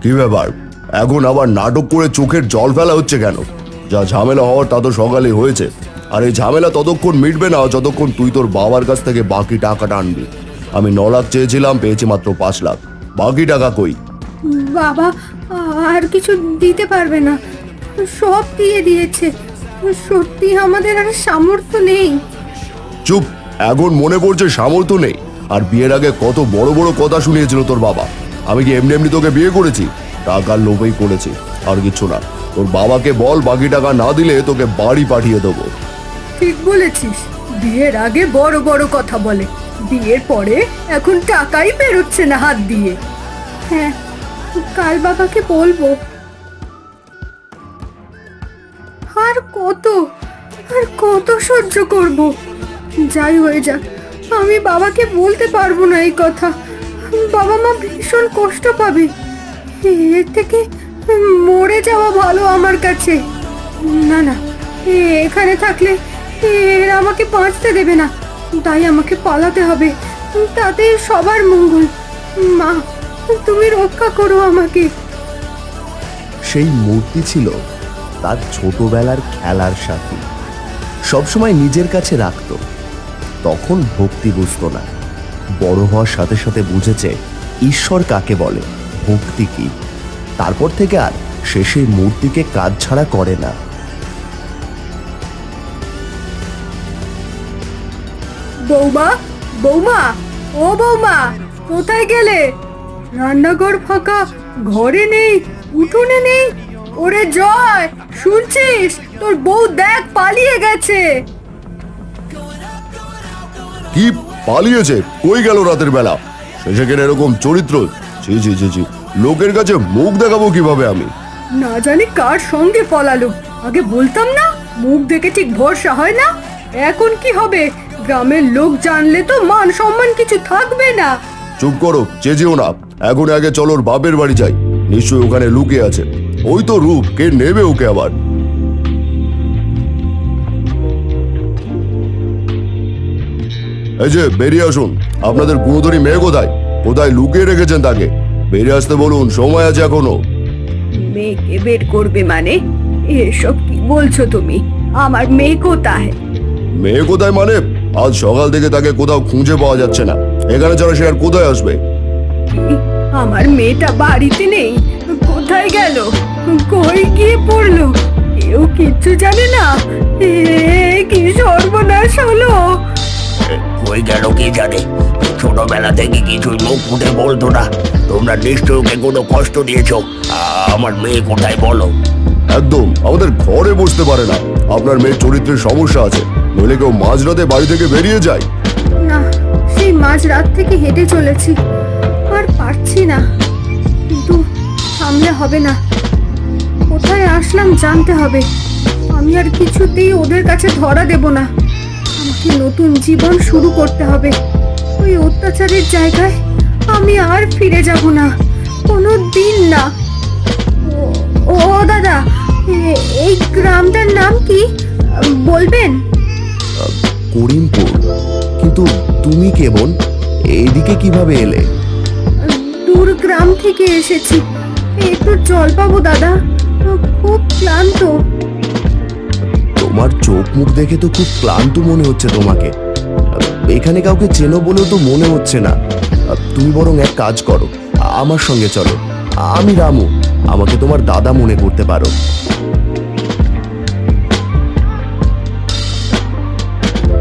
কি ব্যাপার, এখন আবার নাটক করে চোখের জল ফেলা হচ্ছে কেন? যা ঝামেলা হওয়ার তা তো সকালে হয়েছে। আর এই ঝামেলা ততক্ষণ মিটবে না যতক্ষণ তুই তোর বাবার কাছ থেকে বাকি টাকাটা আনবি। আমি 9 লাখ চেয়েছিলাম, পেয়েছি মাত্র 5 লাখ। বাকি টাকা কই? বাবা আর কিছু দিতে পারবে না, সব দিয়ে দিয়েছে। সত্যি আমাদের আর সামর্থ্য নেই। চুপ, এখন মনে পড়ছে সামর্থ্য নেই? আর বিয়ের আগে কত বড় বড় কথা শুনিয়েছিল তোর বাবা। আমি কি এমনি এমনি তোকে বিয়ে করেছি? টাকার লোভেই করেছি, আর কিছু না। তোর বাবাকে বল বাকি টাকা না দিলে তোকে বাড়ি পাঠিয়ে দেবো। ঠিক বলেছিস, বিয়ের আগে বড় বড় কথা বলে, বিয়ের পরে এখন টাকাই বেরোচ্ছে না হাত দিয়ে। হ্যাঁ, কাল বাবাকে বলবো। আর কত সহ্য করব? যাই হয়ে যাক, আমি বাবাকে বলতে পারবো না এই কথা। বাবা মা ভীষণ কষ্ট পাবে। এর থেকে মরে যাওয়া ভালো আমার কাছে। না না, এখানে থাকলে এরা আমাকে বাঁচতে দেবে না, তাই আমাকে পালাতে হবে, তাতে সবার মঙ্গল। মা, তুমি রক্ষা করো আমাকে। সেই মূর্তি ছিল তার ছোটবেলার খেলার সাথী, সবসময় নিজের কাছে রাখত। তখন ভক্তি বুঝতো না, বড় হওয়ার সাথে সাথে বুঝেছে ঈশ্বর কাকে বলে, ভক্তি কি। তারপর থেকে আর সে সেই মূর্তিকে কাজ ছাড়া করে না। বৌমা, বৌমা, ও বৌমা, কোথায় গেলে? রান্নাঘর ফাঁকা, ঘরে নেই, উঠোনে নেই। ওরে জয়, শুনছিস? তোর বউ দেখ পালিয়ে গেছে। কি পালিয়েছে? কই গেল রাতের বেলা? শেষে কেন এরকম চরিত্র? জি জি জি জি, লোকের কাছে মুখ দেখাবো কিভাবে আমি? না জানি কার সঙ্গে পলালো। আগে বলতাম না, মুখ দেখে ঠিক ভরসা হয় না। এখন কি হবে? গ্রামের লোক জানলে তো মান সম্মান কিছু থাকবে না। চুপ করো, চেঁচিও না। এখন আগে চলো ওর বাপের বাড়ি যাই, নিশ্চয়ই ওখানে লুকিয়ে আছে। ওই তো রূপ, কে নেবে ওকে আবার? এই যে বেরিয়ে আসুন। আপনাদের গুণধরী মেয়ে কোথায়? কোথায় লুকিয়ে রেখেছেন তাকে? বেরিয়ে আসতে বলুন, সময় আছে এখনো। মেয়েকে বের করবে মানে? এসব কি বলছো তুমি? আমার মেয়ে কোথায়? মেয়ে কোথায় মানে? আজ সকাল থেকে তাকে কোথাও খুঁজে পাওয়া যাচ্ছে না। এখানে ছাড়া সে আর কোথায় আসবে? আমার মেয়েটা বাড়িতে নেই, কোথায় গেল? কই গিয়ে পড়লো? কেউ কিচ্ছু জানে না। এ কি সর্বনাশ হলো! কই গেল কে জানে। ছোটবেলা থেকে কিছুই মুখ ফুটে বলতো না। তোমরা নিশ্চয় ওকে কোনো কষ্ট দিয়েছো। আমার মেয়ে কোথায় বলো? একদম আমাদের ঘরে বসতে পারে না। আপনার মেয়ের চরিত্রের সমস্যা আছে, নইলে কেউ মাঝরাতে বাড়ি থেকে বেরিয়ে যায়? না, সেই মাঝ রাত থেকে হেঁটে চলেছি, আর পারছি না। কিন্তু সামলে হবে না। কোথায় আসলাম জানতে হবে। আমি আর কিছুতেই ওদের কাছে ধরা দেব না। আমাকে নতুন জীবন শুরু করতে হবে। ওই অত্যাচারের জায়গায় আমি আর ফিরে যাব না, কোনো দিন না। ও দাদা, এই গ্রামটার নাম কি বলবেন? করিমপুর। কিন্তু তুমি কে বোন? এইদিকে কিভাবে এলে? দূর গ্রাম থেকে এসেছি, একটু জল পাবো দাদা, খুব ক্লান্ত। তোমার চোখ মুখ দেখে তো খুব ক্লান্ত মনে হচ্ছে তোমাকে। এখানে কাউকে চেনো বলেও তো মনে হচ্ছে না। তুমি বরং এক কাজ করো, আমার সঙ্গে চলো। আমি রামু, আমাকে তোমার দাদা মনে করতে পারো।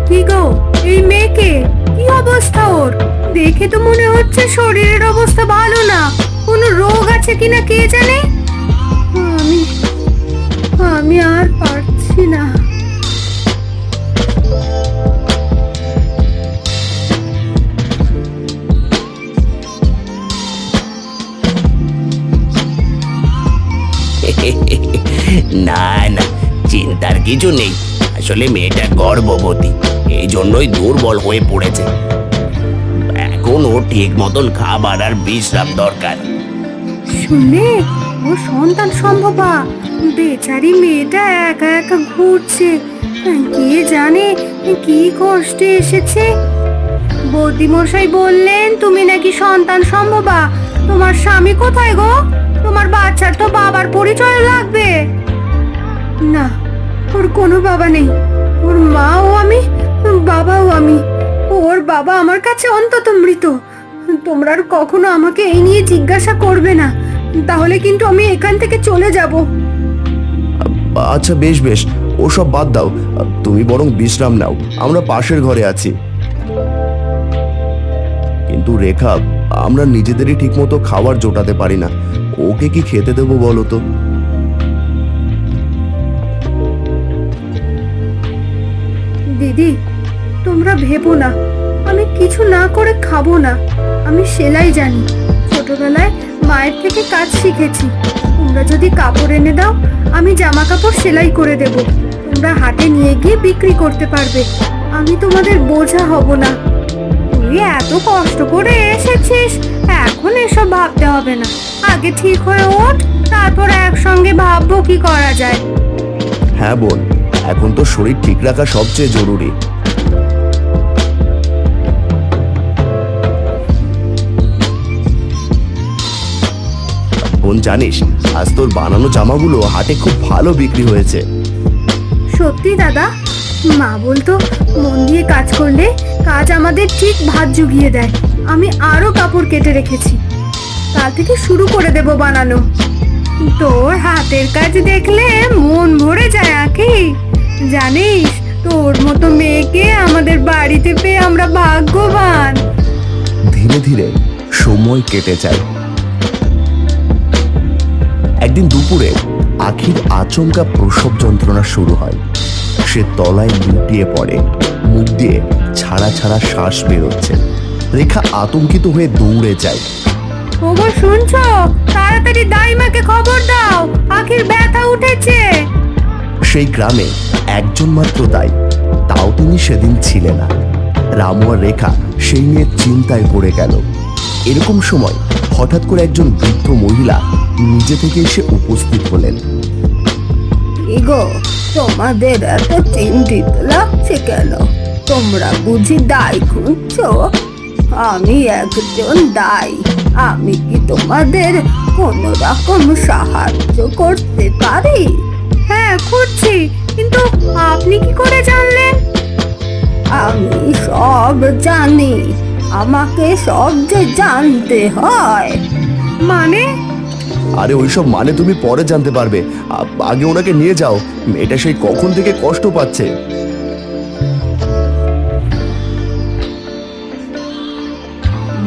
কি গো, এই মেয়েকে কি অবস্থা ওর? দেখে তো মনে হচ্ছে শরীরের অবস্থা ভালো না। কোনো রোগ আছে কিনা কে জানে। আমি আর পারছি না। না না, চিন্তার কিছু নেই। আসলে মেয়েটা গর্ভবতী, এই জন্যই দুর্বল হয়ে পড়েছে। এখন ও ঠিক মতন খাবার আর বিশ্রাম দরকার। শুনে ও সন্তান সম্ভবা। বেচারি মেয়েটা একা একা ঘুরছে, কে জানে কি কষ্টে এসেছে। বৌদি মশাই বললেন তুমি নাকি সন্তান সম্ভবা। তোমার স্বামী কোথায় গো? তোমার বাচ্চার তো বাবার পরিচয় লাগবে। না, ওর কোনো বাবা নেই। ওর মা ও আমি, বাবাও আমি। ওর বাবা আমার কাছে অন্তত মৃত। তোমরা আর কখনো আমাকে এই নিয়ে জিজ্ঞাসা করবে না, তাহলে কিন্তু আমি এখান থেকে চলে যাব। আচ্ছা বেশ বেশ, ওসব বাদ দাও, তুমি বরং বিশ্রাম নাও, আমরা পাশের ঘরে আছি। কিন্তু রেখা, আমরা নিজেদেরই ঠিকমতো খাবার জোটাতে পারি না, ওকে কি খেতে দেবো বলো তো? দিদি, তোমরা ভেবো না আমি কিছু না করে খাবো না। আমি সেলাই জানি, ছোটবেলায় মায়ের থেকে কাজ শিখেছি। তোমরা যদি কাপড় এনে দাও, আমি জামা কাপড় সেলাই করে দেব। তোমরা হাটে নিয়ে গিয়ে বিক্রি করতে পারবে। আমি তোমাদের বোঝা হব না। তুই এত কষ্ট করে এসেছিস, এখন এসব ভাবতে হবে না। আগে ঠিক হয়ে ওঠ, তারপর একসঙ্গে ভাববো কি করা যায়। হ্যাঁ বোন, এখন তো শরীর ঠিক রাখা সবচেয়ে জরুরি। বোন জানিস, আজ তোর বানানো জামাগুলো হাটে খুব ভালো বিক্রি হয়েছে। সত্যি দাদা? মা বলতো মন দিয়ে কাজ করলে কাজ আমাদের ঠিক ভাত জুগিয়ে দেয়। আমি আরো কাপড় কেটে রেখেছি, কাল থেকে শুরু করে দেব বানানো। তোর হাতের কাজ দেখলে মন ভরে যায় আঁকি। জানিস, তোর মতো মেয়েকে আমাদের বাড়িতে পেয়ে আমরা ভাগ্যবান। ধীরে ধীরে সময় কেটে যায়। একদিন দুপুরে আখির আচমকা প্রসব যন্ত্রণা শুরু হয়। সে তলায় লুটিয়ে পড়ে, মুখ দিয়ে ছাড়া ছাড়া শ্বাস বেরোচ্ছে। রেখা আতঙ্কিত হয়ে দৌড়ে যায়। ওগো শুনছো? তাড়াতাড়ি দাইমাকে খবর দাও, আখির ব্যথা উঠেছে। সেই গ্রামে একজন মাত্র দাই, তাও তিনি সেদিন ছিলেন না। রামু আর রেখা সেই নিয়ে চিন্তায় পড়ে গেল। এরকম সময় হঠাৎ করে একজন বৃদ্ধ মহিলা নিজে থেকে এসে উপস্থিত হলেন। গো, তোমাদের এত চিন্তিত লাগছে কেন? তোমরা বুঝি দায় খুঁজছো? আমি একজন দাই। আমি কি তোমাদের কোন রকম সাহায্য করতে পারি? হ্যাঁ, খুঁজছি, কিন্তু আপনি কি করে জানলেন? আমি সব জানি, আমাকে সব যে জানতে হয়। মানে? আরে ওইসব মানে তুমি পরে জানতে পারবে, আগে ওনাকে নিয়ে যাও। মেয়েটা সেই কখন থেকে কষ্ট পাচ্ছে।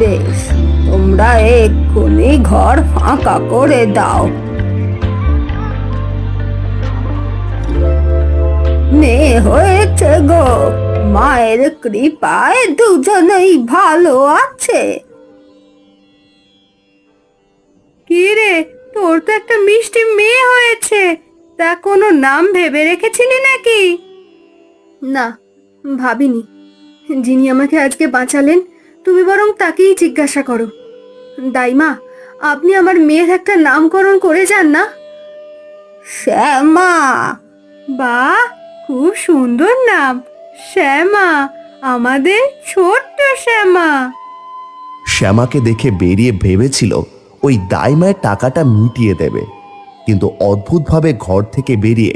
বেশ, তোমরা এক্ষুনি ঘর ফাঁকা করে দাও। মেয়ে হয়েছে গো, মায়ের কৃপায় দুজনেই ভালো আছে। কি রে, তোর তো একটা মিষ্টি মেয়ে হয়েছে, তা কোনো নাম ভেবে রেখেছিলি নাকি? না, ভাবিনি। যিনি আমাকে আজকে বাঁচালেন, তুমি বরং তাকেই জিজ্ঞাসা করো। দাইমা, আপনি আমার মেয়ের একটা নামকরণ করে যান না। শ্যামা। বাহ, খুব সুন্দর নাম, শ্যামা, আমাদের ছোট্ট শ্যামা। শ্যামাকে দেখে বেরিয়ে ভেবেছিল ওই দাইমায়ের টাকাটা মিটিয়ে দেবে, কিন্তু অদ্ভুতভাবে ঘর থেকে বেরিয়ে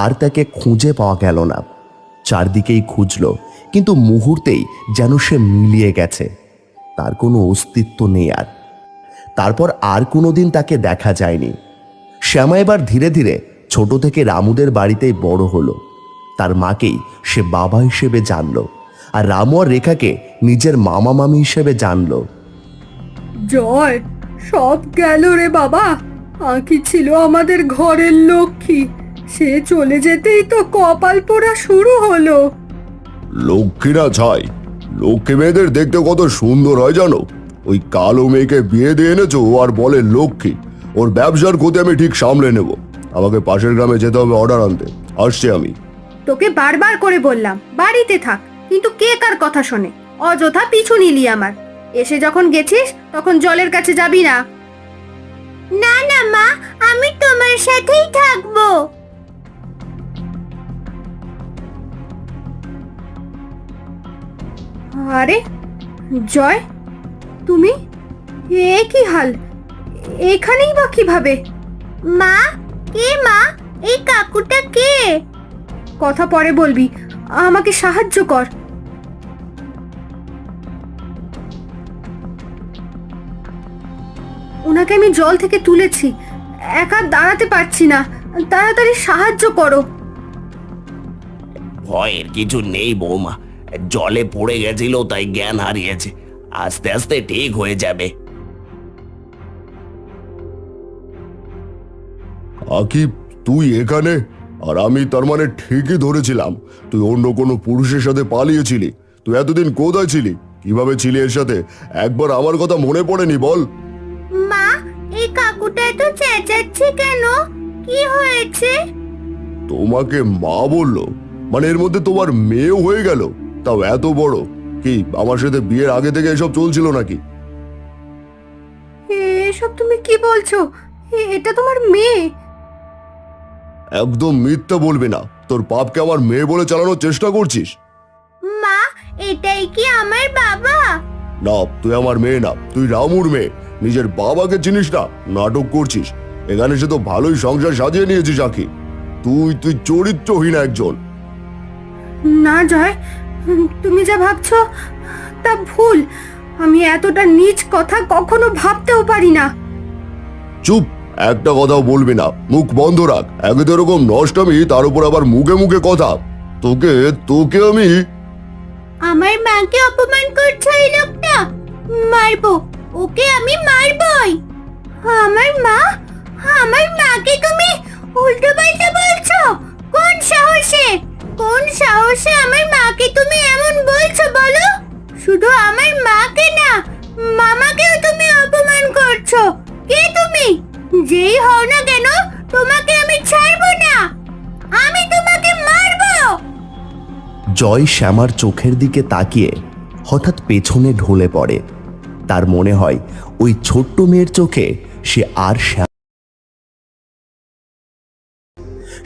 আর তাকে খুঁজে পাওয়া গেল না। চারদিকেই খুঁজল, কিন্তু মুহূর্তেই যেন সে মিলিয়ে গেছে, তার কোনো অস্তিত্ব নেই আর। তারপর আর কোনোদিন তাকে দেখা যায়নি। শ্যামা এবার ধীরে ধীরে ছোট থেকে রামুদের বাড়িতেই বড় হলো। তার মাকেই সে বাবা হিসেবে জানলো, আর রামু আর রেখাকে নিজের মামা মামি হিসেবে জানলো। জয়, সব গেল রে বাবা। আঁকি ছিল আমাদের ঘরের লক্ষ্মী, সে চলে যেতেই তো কপাল পোড়া শুরু হলো। লক্ষ্মীরা ছাই, লক্ষ্মী মেয়েদের দেখতে কত সুন্দর হয় জানো। ওই কালো মেয়েকে বিয়ে দিয়ে এনেছো আর বলে লক্ষ্মী। ওর ব্যবসার ক্ষতি আমি ঠিক সামলে নেব। আমাকে পাশের গ্রামে যেতে হবে অর্ডার আনতে। আসছি আমি। তোকে বারবার করে বললাম বাড়িতে থাক, কিন্তু কে কার কথা শোনে? অযথা পিছু নিলি আমার। এসে যখন গেছিস তখন জলের কাছে যাবি না। না না মা, আমি তোমার সাথেই থাকবো। আরে জয়, তুমি? এ কি হাল? এখানেই বা কিভাবে? মা, কে মা? এই কাকুটা কে? কথা পরে বলবি, আমাকে সাহায্য কর। ওনাকে আমি জল থেকে তুলেছি, একা দাঁড়াতে পারছি না, তাড়াতাড়ি সাহায্য করো। ভয়ের কিছু নেই বৌমা, জলে পড়ে গেছিল তাই জ্ঞান হারিয়েছে, আস্তে আস্তে ঠিক হয়ে যাবে। আকিব, তুই এখানে? আর আমি তার মানে ঠিকই ধরেছিলাম, তুই অন্য কোনো পুরুষের সাথে পালিয়েছিলি। তুই এতদিন কোথায় ছিলি, কিভাবে ছিলি এর সাথে? একবার আমার কথা মনে পড়েনি বল? মা, এই কাকুটা এত চেঁচাচ্ছে কেন? কি হয়েছে? তোমাকে মা বললো? মানে এর মধ্যে তোমার মেয়েও হয়ে গেল, তাও এত বড়? কি আমার সাথে বিয়ের আগে থেকে এসব চলছিল নাকি? এসব তুমি কি বলছো? এটা তোমার মেয়ে? একদম মিথ্যা বলবি না, তোর পাপকে আমার মেয়ে বলে চালানোর চেষ্টা করছিস। মা, এটাই কি আমার বাবা? না, তুই আমার মেয়ে না, তুই রামুর মেয়ে। নিজের বাবাকে চিনিস না, নাটক করছিস। এখানে সে তো ভালোই সংসার সাজিয়ে নিয়েছিস আখি। তুই তুই চরিত্রহীন একজন। না জয়, তুমি যা ভাবছো তা ভুল। আমি এতটা নীচ কথা কখনো ভাবতেও পারি না। চুপ, একটা কথাও বলবি না, মুখ বন্ধ রাখ। একে তো এরকম নষ্টামি, তার উপর আবার মুখে মুখে কথা। তোকে তোকে আমি আমার মাকে অপমান করছো এই লোকটা? মারবো, ওকে আমি মারবই। আমার মা, আমার মাকে তুমি উল্টো পাল্টা বলছো? কোন সাহসে, কোন সাহসে আমার মাকে তুমি এমন বলছো বলো? শুধু আমার মাকে না, মামাকেও তুমি অপমান করছো। কে তুমি? যেই হও না কেন, তোমাকে আমি ছাড়বো না, আমি তোমাকে মারবো। জয় শ্যামার চোখের দিকে তাকিয়ে হঠাৎ পেছনে ঢলে পড়ে। তার মনে হয় ওই ছোট্ট মেয়ের চোখে সে আর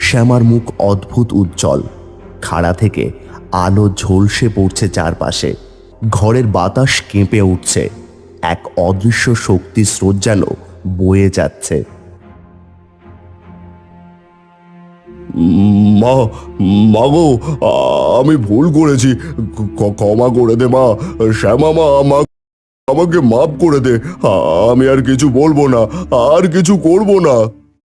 শ্যামার মুখ অদ্ভুত উজ্জ্বল, খাড়া থেকে আলো ঝলসে পড়ছে চারপাশে। ঘরের বাতাস কেঁপে উঠছে, এক অদৃশ্য শক্তি স্রোত যেন বয়ে যাচ্ছে। মা, মা গো, আমি ভুল করেছি, ক্ষমা করে দে মা। শ্যামা মা, আমাকে মাফ করে দে। আমি আর কিছু বলবো না, আর কিছু করবো না।